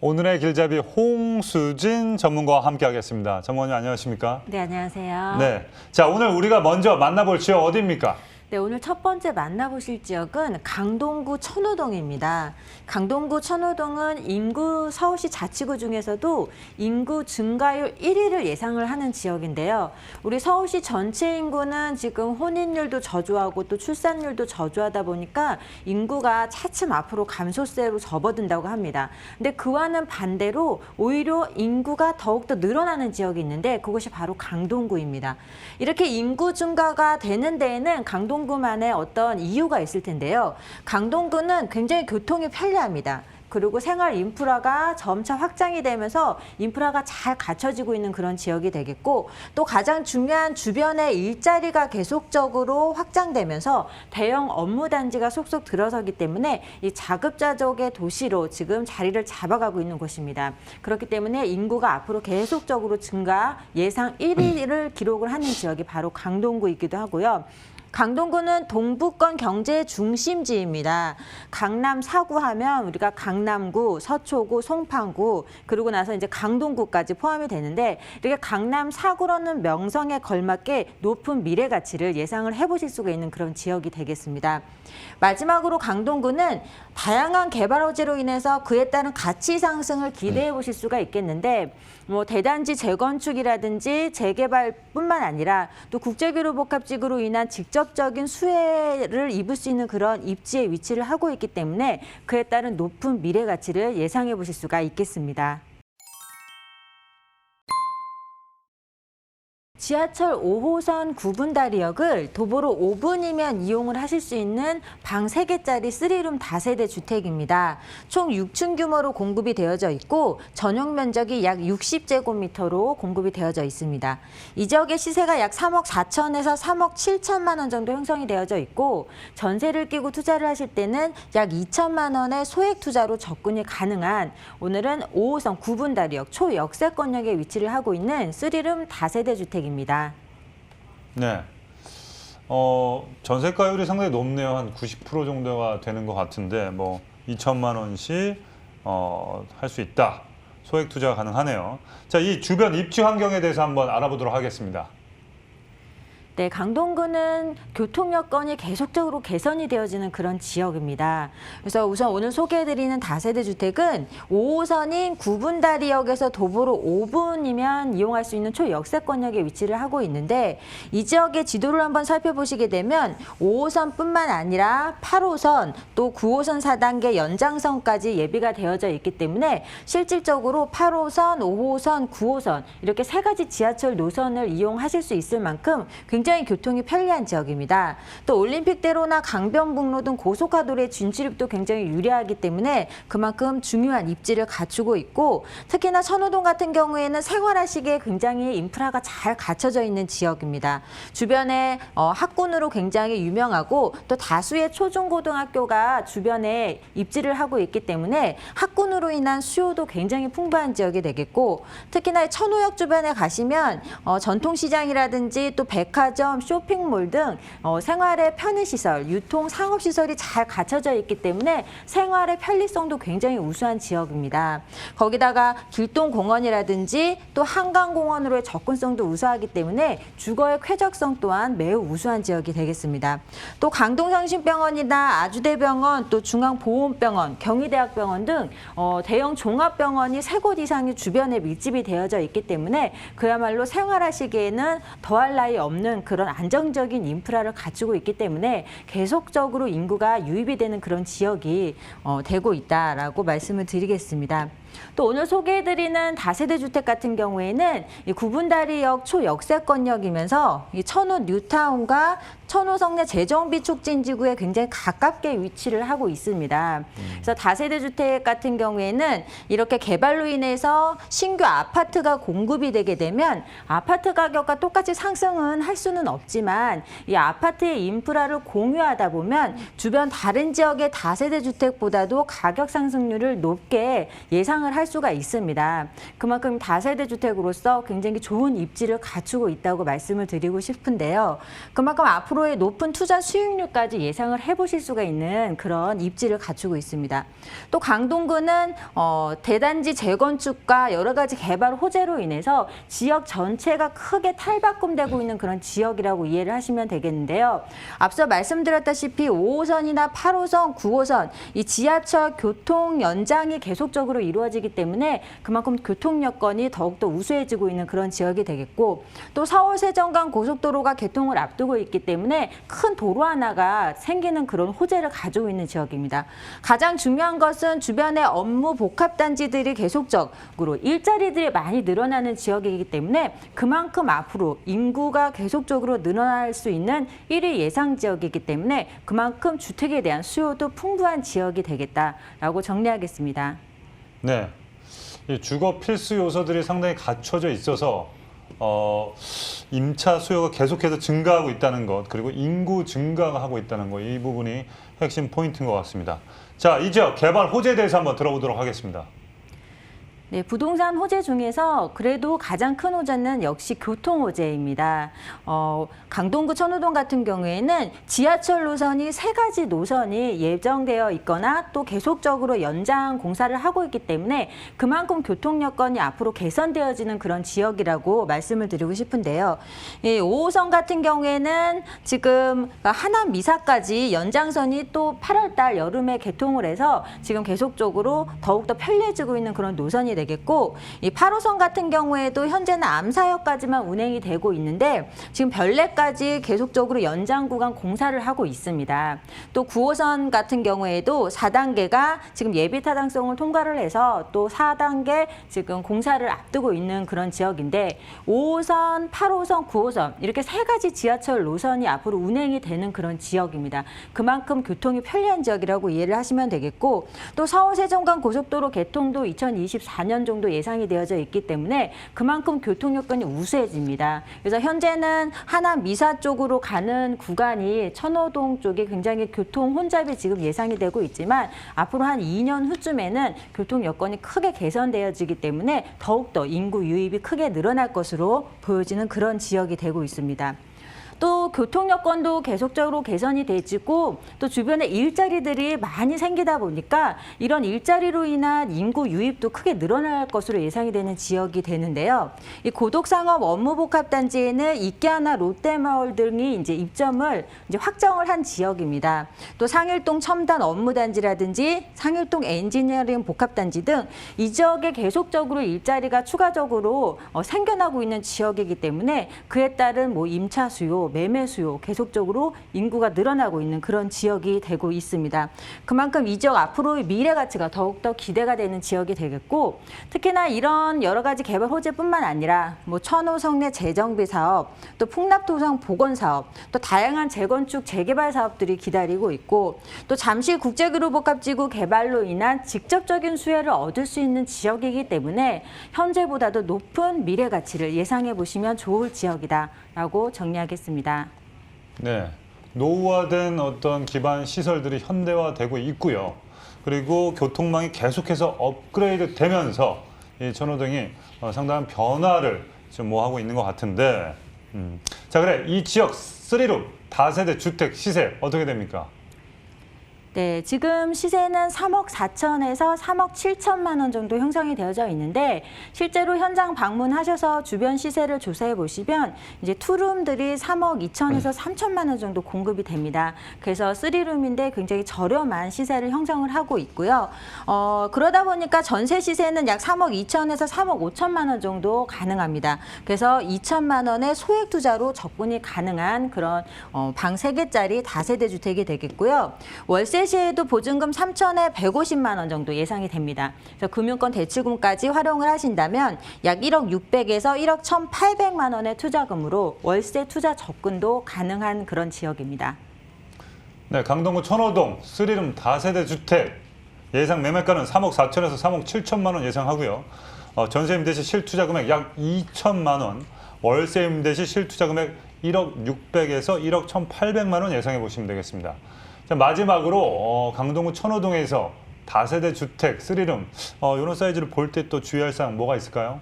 오늘의 길잡이 홍수진 전문가와 함께하겠습니다. 전문가님 안녕하십니까? 네, 안녕하세요. 네, 자 오늘 우리가 먼저 만나볼 지역 어디입니까? 네, 오늘 첫 번째 만나보실 지역은 강동구 천호동입니다. 강동구 천호동은 인구 서울시 자치구 중에서도 인구 증가율 1위를 예상을 하는 지역인데요. 우리 서울시 전체 인구는 지금 혼인율도 저조하고 또 출산율도 저조하다 보니까 인구가 차츰 앞으로 감소세로 접어든다고 합니다. 근데 그와는 반대로 오히려 인구가 더욱더 늘어나는 지역이 있는데 그것이 바로 강동구입니다. 이렇게 인구 증가가 되는 데에는 강동구만의 어떤 이유가 있을 텐데요. 강동구는 굉장히 교통이 편리합니다. 그리고 생활 인프라가 점차 확장이 되면서 인프라가 잘 갖춰지고 있는 그런 지역이 되겠고, 또 가장 중요한 주변의 일자리가 계속적으로 확장되면서 대형 업무 단지가 속속 들어서기 때문에 이 자급자족의 도시로 지금 자리를 잡아가고 있는 곳입니다. 그렇기 때문에 인구가 앞으로 계속적으로 증가, 예상 1위를 기록을 하는 지역이 바로 강동구이기도 하고요. 강동구는 동부권 경제 중심지입니다. 강남 4구 하면 우리가 강남구, 서초구, 송파구, 그리고 나서 이제 강동구까지 포함이 되는데, 이렇게 강남 4구라는 명성에 걸맞게 높은 미래 가치를 예상을 해보실 수가 있는 그런 지역이 되겠습니다. 마지막으로 강동구는 다양한 개발 호재로 인해서 그에 따른 가치 상승을 기대해 보실 수가 있겠는데, 뭐 대단지 재건축이라든지 재개발뿐만 아니라 또 국제교류 복합지구로 인한 직접적인 수혜를 입을 수 있는 그런 입지에 위치를 하고 있기 때문에 그에 따른 높은 미래 가치를 예상해 보실 수가 있겠습니다. 지하철 5호선 구분다리역을 도보로 5분이면 이용을 하실 수 있는 방 3개짜리 3룸 다세대 주택입니다. 총 6층 규모로 공급이 되어져 있고 전용 면적이 약 60제곱미터로 공급이 되어져 있습니다. 이 지역의 시세가 약 3억 4천에서 3억 7천만 원 정도 형성이 되어져 있고, 전세를 끼고 투자를 하실 때는 약 2천만 원의 소액 투자로 접근이 가능한, 오늘은 5호선 구분다리역 초역세권역에 위치를 하고 있는 3룸 다세대 주택입니다. 네, 전세가율이 상당히 높네요. 한 90% 정도가 되는 것 같은데, 뭐 2천만 원씩 할 수 있다. 소액 투자가 가능하네요. 자, 이 주변 입지 환경에 대해서 한번 알아보도록 하겠습니다. 네, 강동구는 교통 여건이 계속적으로 개선이 되어지는 그런 지역입니다. 그래서 우선 오늘 소개해드리는 다세대 주택은 5호선인 구분다리역에서 도보로 5분이면 이용할 수 있는 초역세권역에 위치를 하고 있는데, 이 지역의 지도를 한번 살펴보시게 되면 5호선뿐만 아니라 8호선 또 9호선 4단계 연장선까지 예비가 되어져 있기 때문에 실질적으로 8호선, 5호선, 9호선 이렇게 3가지 지하철 노선을 이용하실 수 있을 만큼 굉장히 교통이 편리한 지역입니다. 또 올림픽대로나 강변북로 등 고속화도로의 진출입도 굉장히 유리하기 때문에 그만큼 중요한 입지를 갖추고 있고, 특히나 천호동 같은 경우에는 생활하시기에 굉장히 인프라가 잘 갖춰져 있는 지역입니다. 주변에 학군으로 굉장히 유명하고 또 다수의 초중고등학교가 주변에 입지를 하고 있기 때문에 학군으로 인한 수요도 굉장히 풍부한 지역이 되겠고, 특히나 천호역 주변에 가시면 전통시장이라든지 또 백화점, 쇼핑몰 등 생활의 편의시설, 유통, 상업시설이 잘 갖춰져 있기 때문에 생활의 편리성도 굉장히 우수한 지역입니다. 거기다가 길동공원이라든지 또 한강공원으로의 접근성도 우수하기 때문에 주거의 쾌적성 또한 매우 우수한 지역이 되겠습니다. 또 강동성심병원이나 아주대병원, 또 중앙보훈병원, 경희대학병원 등 대형 종합병원이 3곳 이상이 주변에 밀집이 되어져 있기 때문에 그야말로 생활하시기에는 더할 나위 없는 그런 안정적인 인프라를 갖추고 있기 때문에 계속적으로 인구가 유입이 되는 그런 지역이 되고 있다라고 말씀을 드리겠습니다. 또 오늘 소개해드리는 다세대 주택 같은 경우에는 이 구분다리역 초역세권역이면서 이 천호 뉴타운과 천호 성내 재정비 촉진지구에 굉장히 가깝게 위치를 하고 있습니다. 그래서 다세대 주택 같은 경우에는 이렇게 개발로 인해서 신규 아파트가 공급이 되게 되면 아파트 가격과 똑같이 상승은 할 수는 없지만, 이 아파트의 인프라를 공유하다 보면 주변 다른 지역의 다세대 주택보다도 가격 상승률을 높게 예상 예상을 할 수가 있습니다. 그만큼 다세대 주택으로서 굉장히 좋은 입지를 갖추고 있다고 말씀을 드리고 싶은데요. 그만큼 앞으로의 높은 투자 수익률까지 예상을 해보실 수가 있는 그런 입지를 갖추고 있습니다. 또 강동구는 대단지 재건축과 여러 가지 개발 호재로 인해서 지역 전체가 크게 탈바꿈되고 있는 그런 지역이라고 이해를 하시면 되겠는데요. 앞서 말씀드렸다시피 5호선이나 8호선, 9호선 이 지하철 교통 연장이 계속적으로 이루어지기 때문에 그만큼 교통 여건이 더욱더 우수해지고 있는 그런 지역이 되겠고, 또 서울 세정간 고속도로가 개통을 앞두고 있기 때문에 큰 도로 하나가 생기는 그런 호재를 가지고 있는 지역입니다. 가장 중요한 것은 주변의 업무 복합단지들이 계속적으로 일자리들이 많이 늘어나는 지역이기 때문에 그만큼 앞으로 인구가 계속적으로 늘어날 수 있는 1위 예상 지역이기 때문에 그만큼 주택에 대한 수요도 풍부한 지역이 되겠다라고 정리하겠습니다. 네, 이 주거 필수 요소들이 상당히 갖춰져 있어서 임차 수요가 계속해서 증가하고 있다는 것, 그리고 인구 증가가 하고 있다는 것, 이 부분이 핵심 포인트인 것 같습니다. 자, 이 지역 개발 호재에 대해서 한번 들어보도록 하겠습니다. 네, 부동산 호재 중에서 그래도 가장 큰 호재는 역시 교통 호재입니다. 강동구 천호동 같은 경우에는 지하철 노선이 3가지 노선이 예정되어 있거나 또 계속적으로 연장 공사를 하고 있기 때문에 그만큼 교통 여건이 앞으로 개선되어지는 그런 지역이라고 말씀을 드리고 싶은데요. 이 5호선 같은 경우에는 지금 하남 미사까지 연장선이 또 8월 달 여름에 개통을 해서 지금 계속적으로 더욱더 편리해지고 있는 그런 노선이 되겠고, 이 8호선 같은 경우에도 현재는 암사역까지만 운행이 되고 있는데 지금 별내까지 계속적으로 연장 구간 공사를 하고 있습니다. 또 9호선 같은 경우에도 4단계가 지금 예비 타당성을 통과를 해서 또 4단계 지금 공사를 앞두고 있는 그런 지역인데 5호선, 8호선, 9호선 이렇게 3가지 지하철 노선이 앞으로 운행이 되는 그런 지역입니다. 그만큼 교통이 편리한 지역이라고 이해를 하시면 되겠고, 또 서울 세정간 고속도로 개통도 2024년 정도 예상이 되어져 있기 때문에 그만큼 교통 여건이 우수해집니다. 그래서 현재는 하남 미사 쪽으로 가는 구간이 천호동 쪽이 굉장히 교통 혼잡이 지금 예상이 되고 있지만 앞으로 한 2년 후쯤에는 교통 여건이 크게 개선되어지기 때문에 더욱더 인구 유입이 크게 늘어날 것으로 보여지는 그런 지역이 되고 있습니다. 또 교통 여건도 계속적으로 개선이 되지고 또 주변에 일자리들이 많이 생기다 보니까 이런 일자리로 인한 인구 유입도 크게 늘어날 것으로 예상이 되는 지역이 되는데요. 이 고독상업 업무복합단지에는 이케아나 롯데마을 등이 이제 입점을 확정을 한 지역입니다. 또 상일동 첨단 업무단지라든지 상일동 엔지니어링 복합단지 등 이 지역에 계속적으로 일자리가 추가적으로 생겨나고 있는 지역이기 때문에 그에 따른 임차 수요, 매매 수요 계속적으로 인구가 늘어나고 있는 그런 지역이 되고 있습니다. 그만큼 이 지역 앞으로의 미래 가치가 더욱더 기대가 되는 지역이 되겠고, 특히나 이런 여러 가지 개발 호재뿐만 아니라 천호 성내 재정비 사업, 또 풍납토성 복원 사업, 또 다양한 재건축 재개발 사업들이 기다리고 있고, 또 잠실 국제그룹복합지구 개발로 인한 직접적인 수혜를 얻을 수 있는 지역이기 때문에 현재보다도 높은 미래 가치를 예상해 보시면 좋을 지역이다라고 정리하겠습니다. 네, 노후화된 어떤 기반 시설들이 현대화되고 있고요. 그리고 교통망이 계속해서 업그레이드 되면서 이 천호동이 상당한 변화를 좀 하고 있는 것 같은데, 자, 그래, 이 지역 3룸 다세대 주택 시세 어떻게 됩니까? 네, 지금 시세는 3억 4천에서 3억 7천만 원 정도 형성이 되어져 있는데 실제로 현장 방문하셔서 주변 시세를 조사해 보시면 이제 투룸들이 3억 2천에서 3천만 원 정도 공급이 됩니다. 그래서 3룸인데 굉장히 저렴한 시세를 형성을 하고 있고요. 그러다 보니까 전세 시세는 약 3억 2천에서 3억 5천만 원 정도 가능합니다. 그래서 2천만 원의 소액 투자로 접근이 가능한 그런 방 3개짜리 다세대 주택이 되겠고요. 월세 시에도 보증금 3천에 150만 원 정도 예상이 됩니다. 그래서 금융권 대출금까지 활용을 하신다면 약 1억 600에서 1억 1,800만 원의 투자금으로 월세 투자 접근도 가능한 그런 지역입니다. 네, 강동구 천호동 3룸 다세대 주택 예상 매매가는 3억 4천에서 3억 7천만 원 예상하고요. 전세 임대 시 실투자 금액 약 2천만 원, 월세 임대 시 실투자 금액 1억 600에서 1억 1,800만 원 예상해 보시면 되겠습니다. 자, 마지막으로 강동구 천호동에서 다세대 주택, 쓰리룸 이런 사이즈를 볼 때 또 주의할 사항 뭐가 있을까요?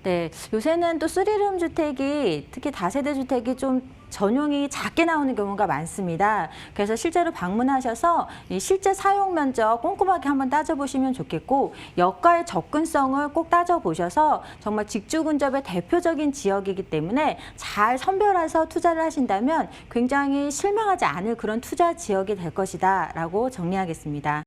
네, 요새는 또 쓰리룸 주택이 특히 다세대 주택이 좀 전용이 작게 나오는 경우가 많습니다. 그래서 실제로 방문하셔서 이 실제 사용 면적 꼼꼼하게 한번 따져보시면 좋겠고 역과의 접근성을 꼭 따져보셔서 정말 직주 근접의 대표적인 지역이기 때문에 잘 선별해서 투자를 하신다면 굉장히 실망하지 않을 그런 투자 지역이 될 것이다 라고 정리하겠습니다.